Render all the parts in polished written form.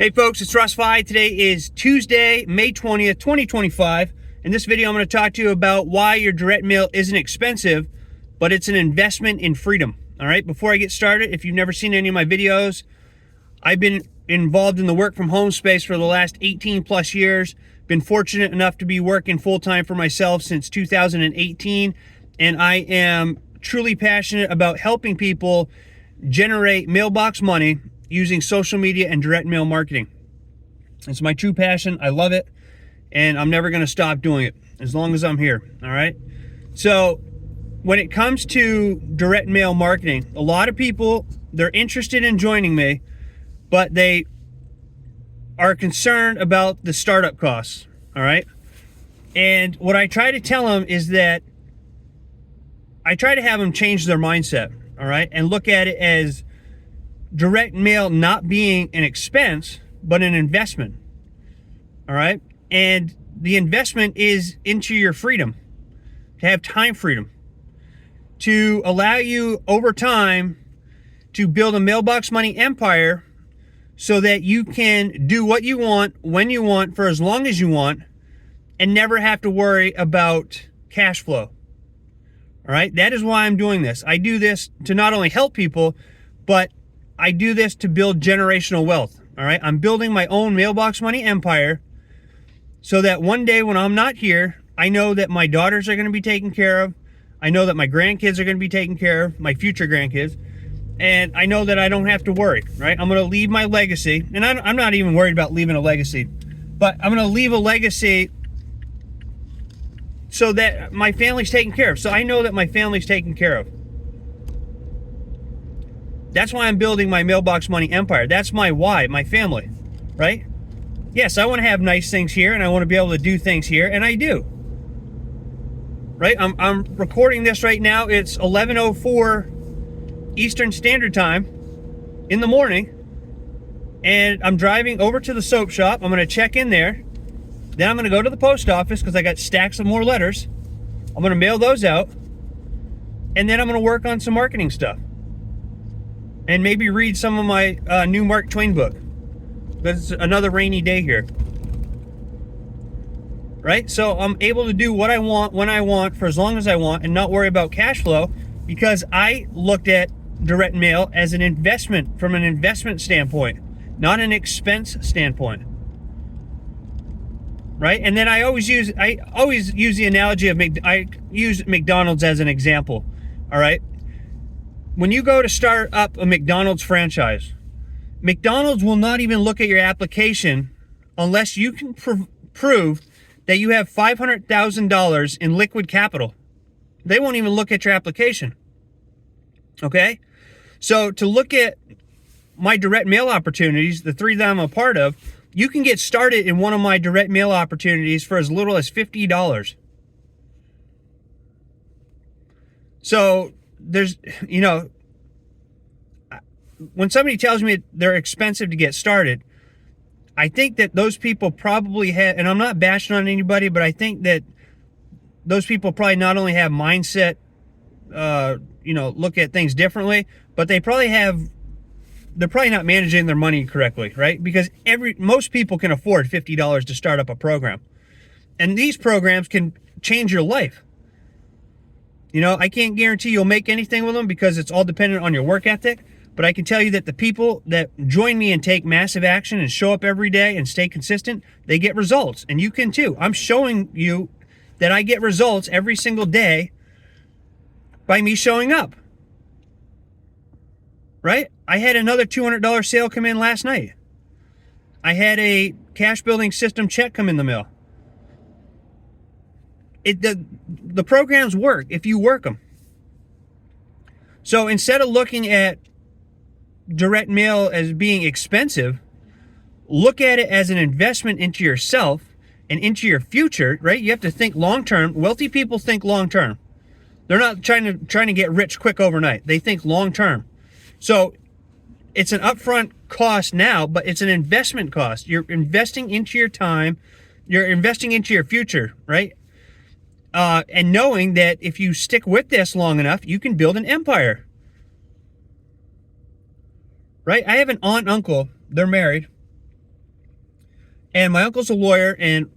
Hey folks, it's Russ. Today is Tuesday, May 20th, 2025. In this video, I'm going to talk to you about why your direct mail isn't expensive, but it's an investment in freedom. All right, before I get started, if you've never seen any of my videos, I've been involved in the work from home space for the last 18 plus years. Been fortunate enough to be working full-time for myself since 2018, and I am truly passionate about helping people generate mailbox money using social media and direct mail marketing. It's my true passion. I love it, and I'm never going to stop doing it as long as I'm here. All right. So when it comes to direct mail marketing, a lot of people, they're interested in joining me, but they are concerned about the startup costs. All right. And what I try to tell them is that I try to have them change their mindset. All right. And look at it as direct mail not being an expense, but an investment. All right. And the investment is into your freedom, to have time freedom, to allow you over time to build a mailbox money empire so that you can do what you want, when you want, for as long as you want, and never have to worry about cash flow. All right. That is why I'm doing this. I do this to not only help people, but I do this to build generational wealth. All right. I'm building my own mailbox money empire so that one day when I'm not here, I know that my daughters are going to be taken care of. I know that my grandkids are going to be taken care of, my future grandkids. And I know that I don't have to worry, right? I'm going to leave my legacy. And I'm not even worried about leaving a legacy, but I'm going to leave a legacy so that my family's taken care of. So I know that my family's taken care of. That's why I'm building my mailbox money empire. That's my why, my family, right? Yes, I want to have nice things here, and I want to be able to do things here, and I do. Right? I'm recording this right now. It's 11:04 Eastern Standard Time in the morning, and I'm driving over to the soap shop. I'm going to check in there. Then I'm going to go to the post office because I got stacks of more letters. I'm going to mail those out, and then I'm going to work on some marketing stuff. And maybe read some of my new Mark Twain book. But it's another rainy day here. Right? So I'm able to do what I want, when I want, for as long as I want, and not worry about cash flow, because I looked at direct mail as an investment from an investment standpoint, not an expense standpoint. Right? And then I always use the analogy of I use McDonald's as an example. All right? When you go to start up a McDonald's franchise, McDonald's will not even look at your application unless you can prove that you have $500,000 in liquid capital. They won't even look at your application. Okay? So to look at my direct mail opportunities, the three that I'm a part of, you can get started in one of my direct mail opportunities for as little as $50. So there's, when somebody tells me they're expensive to get started, I think that those people probably have, and I'm not bashing on anybody, but I think that those people probably not only have mindset, look at things differently, but they're probably not managing their money correctly, right? Because most people can afford $50 to start up a program. And these programs can change your life. I can't guarantee you'll make anything with them because it's all dependent on your work ethic. But I can tell you that the people that join me and take massive action and show up every day and stay consistent, they get results. And you can too. I'm showing you that I get results every single day by me showing up. Right? I had another $200 sale come in last night. I had a cash building system check come in the mail. The programs work if you work them. So instead of looking at direct mail as being expensive, look at it as an investment into yourself and into your future, right? You have to think long term. Wealthy people think long term. They're not trying to get rich quick overnight. They think long term. So it's an upfront cost now, but it's an investment cost. You're investing into your time. You're investing into your future, right? And knowing that if you stick with this long enough, you can build an empire. Right? I have an aunt and uncle. They're married. And my uncle's a lawyer, and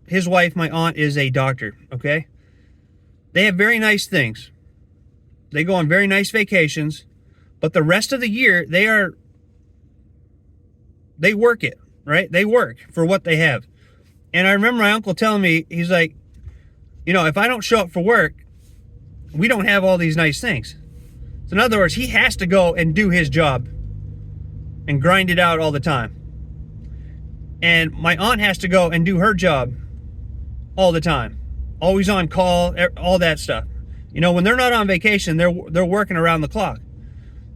his wife, my aunt, is a doctor, okay? They have very nice things. They go on very nice vacations, but the rest of the year, they work it, right? They work for what they have. And I remember my uncle telling me, he's like, if I don't show up for work, we don't have all these nice things. So in other words, he has to go and do his job and grind it out all the time. And my aunt has to go and do her job all the time. Always on call, all that stuff. When they're not on vacation, they're working around the clock.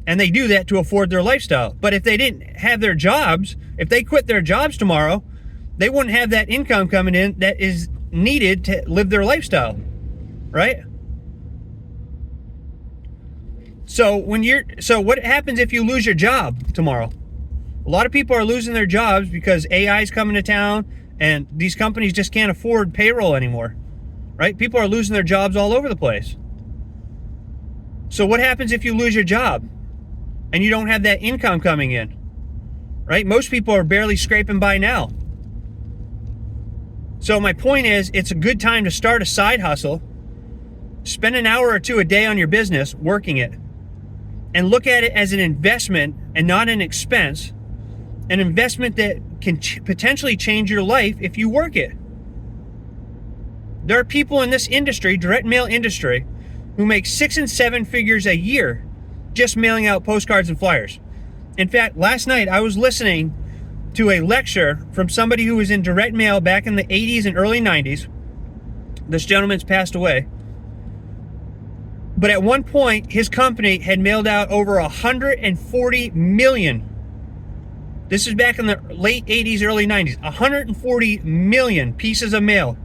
And they do that to afford their lifestyle. But if they didn't have their jobs, if they quit their jobs tomorrow, they wouldn't have that income coming in that is needed to live their lifestyle, right? So what happens if you lose your job tomorrow? A lot of people are losing their jobs because AI is coming to town and these companies just can't afford payroll anymore, right? People are losing their jobs all over the place. So what happens if you lose your job and you don't have that income coming in, right? Most people are barely scraping by now. So my point is, it's a good time to start a side hustle. Spend an hour or two a day on your business, working it, and look at it as an investment and not an expense. An investment that can potentially change your life if you work it. There are people in this industry, direct mail industry, who make 6 and 7 figures a year just mailing out postcards and flyers. In fact, last night I was listening to a lecture from somebody who was in direct mail back in the 80s and early 90s. This gentleman's passed away. But at one point, his company had mailed out over 140 million. This is back in the late 80s, early 90s. 140 million pieces of mail.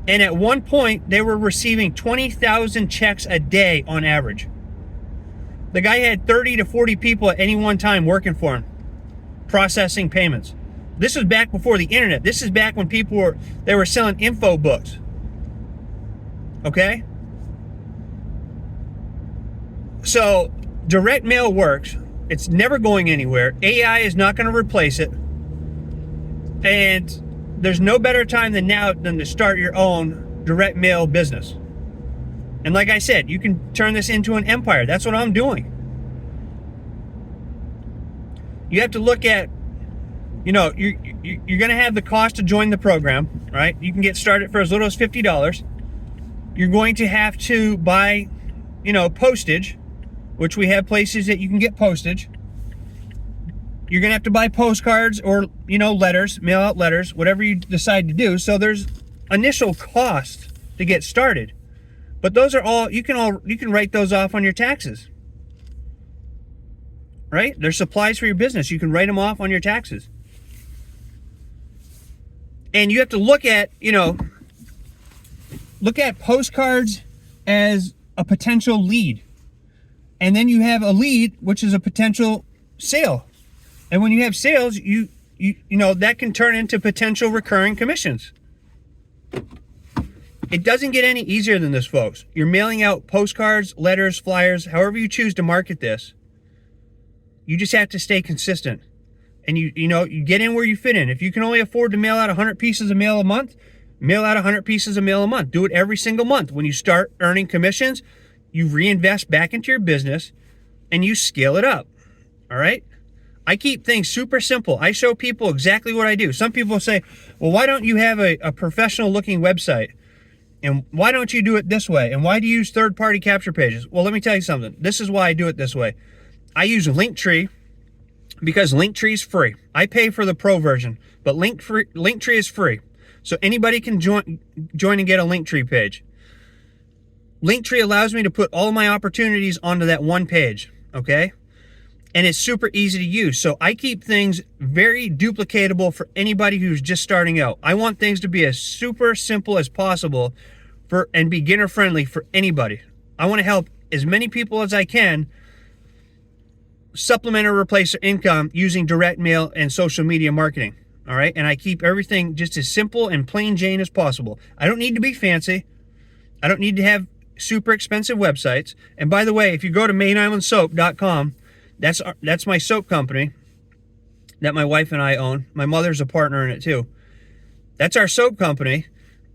And at one point, they were receiving 20,000 checks a day on average. The guy had 30 to 40 people at any one time working for him, processing payments. This was back before the internet. This is back when they were selling info books. Okay? So, direct mail works. It's never going anywhere. AI is not going to replace it. And there's no better time than now than to start your own direct mail business. And like I said, you can turn this into an empire. That's what I'm doing. You have to look at, you're going to have the cost to join the program, right? You can get started for as little as $50. You're going to have to buy, postage, which we have places that you can get postage. You're going to have to buy postcards or, letters, mail out letters, whatever you decide to do. So there's initial cost to get started. But those are all, you can write those off on your taxes. Right? They're supplies for your business. You can write them off on your taxes. And you have to look at postcards as a potential lead. And then you have a lead, which is a potential sale. And when you have sales, you that can turn into potential recurring commissions. It doesn't get any easier than this, folks. You're mailing out postcards, letters, flyers, however you choose to market this. You just have to stay consistent. And you get in where you fit in. If you can only afford to mail out 100 pieces of mail a month, mail out 100 pieces of mail a month. Do it every single month. When you start earning commissions, you reinvest back into your business and you scale it up. All right? I keep things super simple. I show people exactly what I do. Some people say, well, why don't you have a professional looking website? And why don't you do it this way? And why do you use third-party capture pages? Well, let me tell you something. This is why I do it this way. I use Linktree because Linktree is free. I pay for the pro version, but Linktree is free. So anybody can join and get a Linktree page. Linktree allows me to put all my opportunities onto that one page, okay? And it's super easy to use. So I keep things very duplicatable for anybody who's just starting out. I want things to be as super simple as possible and beginner friendly for anybody. I want to help as many people as I can supplement or replace their income using direct mail and social media marketing. All right. And I keep everything just as simple and plain Jane as possible. I don't need to be fancy. I don't need to have super expensive websites. And by the way, if you go to mainislandsoap.com, that's my soap company. that my wife and I own. My mother's a partner in it too. That's our soap company,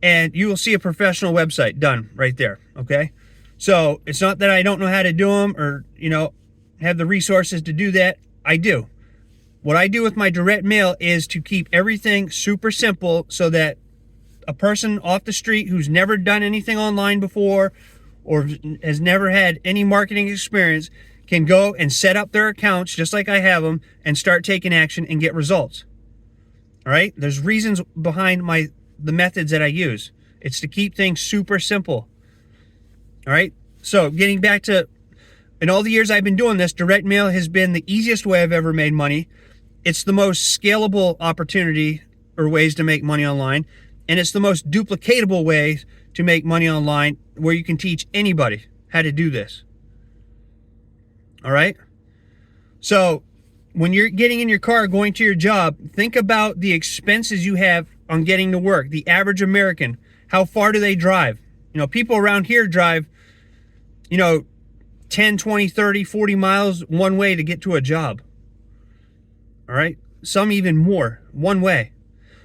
and you will see a professional website done right there, okay? So it's not that I don't know how to do them or, have the resources to do that. I do. What I do with my direct mail is to keep everything super simple so that a person off the street who's never done anything online before or has never had any marketing experience can go and set up their accounts just like I have them and start taking action and get results. All right? There's reasons behind the methods that I use. It's to keep things super simple. All right? So getting back to, in all the years I've been doing this, direct mail has been the easiest way I've ever made money. It's the most scalable opportunity or ways to make money online. And it's the most duplicatable way to make money online where you can teach anybody how to do this. All right? So when you're getting in your car, going to your job, think about the expenses you have on getting to work. The average American, how far do they drive? People around here drive, 10, 20, 30, 40 miles one way to get to a job. All right? Some even more, one way.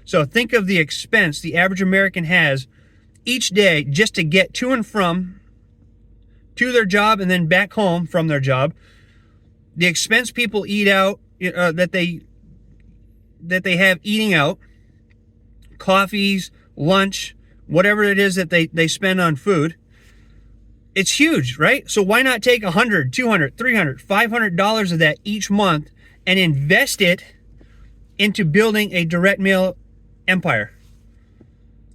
So think of the expense the average American has each day just to get to and from to their job and then back home from their job. The expense people eat out, that they have eating out, coffees, lunch, whatever it is that they spend on food. It's huge, right? So why not take $100, $200, $300, $500 of that each month and invest it into building a direct mail empire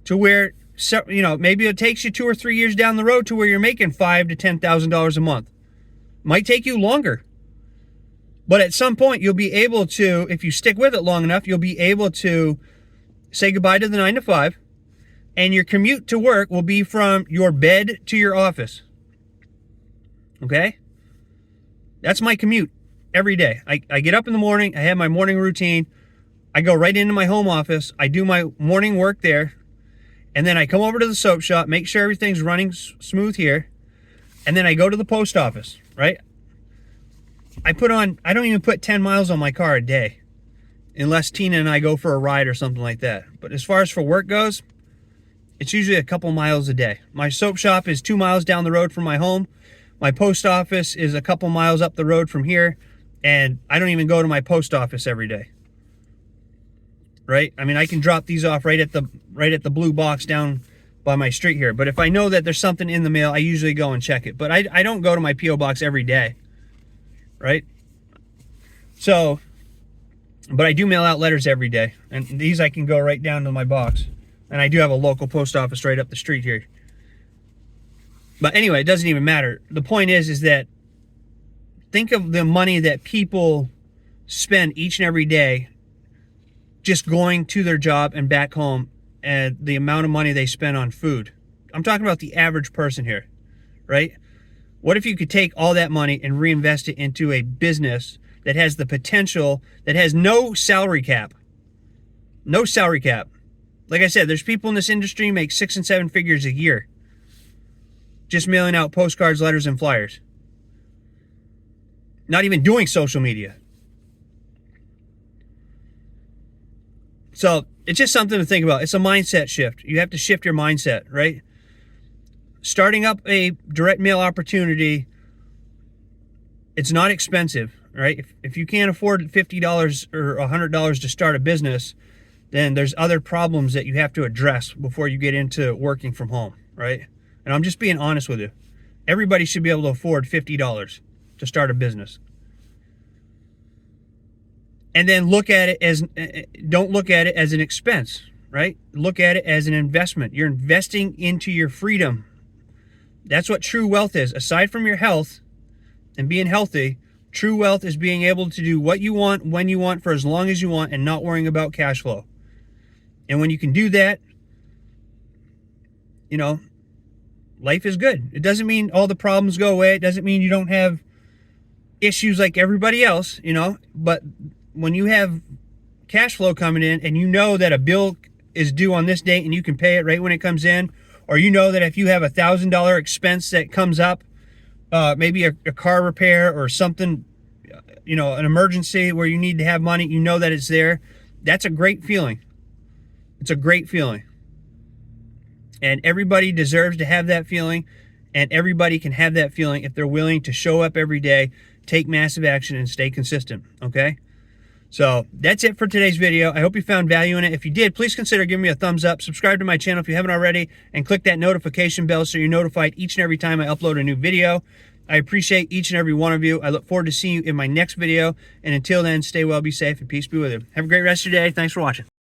to where, maybe it takes you 2 or 3 years down the road to where you're making $5,000 to $10,000 a month. Might take you longer. But at some point, you'll be able to, if you stick with it long enough, you'll be able to say goodbye to the 9 to 5, and your commute to work will be from your bed to your office. Okay? That's my commute every day. I get up in the morning, I have my morning routine, I go right into my home office, I do my morning work there, and then I come over to the soap shop, make sure everything's running smooth here, and then I go to the post office, right? I don't even put 10 miles on my car a day, unless Tina and I go for a ride or something like that. But as far as for work goes, it's usually a couple miles a day. My soap shop is 2 miles down the road from my home. My post office is a couple miles up the road from here, and I don't even go to my post office every day. Right? I mean, I can drop these off right at the blue box down by my street here. But if I know that there's something in the mail, I usually go and check it. But I don't go to my P.O. box every day. Right? So, but I do mail out letters every day. And these I can go right down to my box. And I do have a local post office right up the street here. But anyway, it doesn't even matter. The point is that think of the money that people spend each and every day just going to their job and back home, and the amount of money they spend on food. I'm talking about the average person here, right? What if you could take all that money and reinvest it into a business that has the potential, that has no salary cap? No salary cap. Like I said, there's people in this industry who make 6 and 7 figures a year just mailing out postcards, letters, and flyers. Not even doing social media. So it's just something to think about. It's a mindset shift. You have to shift your mindset, right? Starting up a direct mail opportunity, it's not expensive, right? If you can't afford $50 or $100 to start a business, then there's other problems that you have to address before you get into working from home, right? And I'm just being honest with you. Everybody should be able to afford $50 to start a business. And then don't look at it as an expense, right? Look at it as an investment. You're investing into your freedom. That's what true wealth is. Aside from your health and being healthy, true wealth is being able to do what you want, when you want, for as long as you want, and not worrying about cash flow. And when you can do that, life is good. It doesn't mean all the problems go away. It doesn't mean you don't have issues like everybody else, but when you have cash flow coming in and you know that a bill is due on this date and you can pay it right when it comes in, or you know that if you have $1,000 expense that comes up, maybe a car repair or something an emergency where you need to have money, you know that it's there. That's a great feeling. It's a great feeling. And everybody deserves to have that feeling, and everybody can have that feeling if they're willing to show up every day, take massive action, and stay consistent, okay? So that's it for today's video. I hope you found value in it. If you did, please consider giving me a thumbs up, subscribe to my channel if you haven't already, and click that notification bell so you're notified each and every time I upload a new video. I appreciate each and every one of you. I look forward to seeing you in my next video, and until then, stay well, be safe, and peace be with you. Have a great rest of your day. Thanks for watching.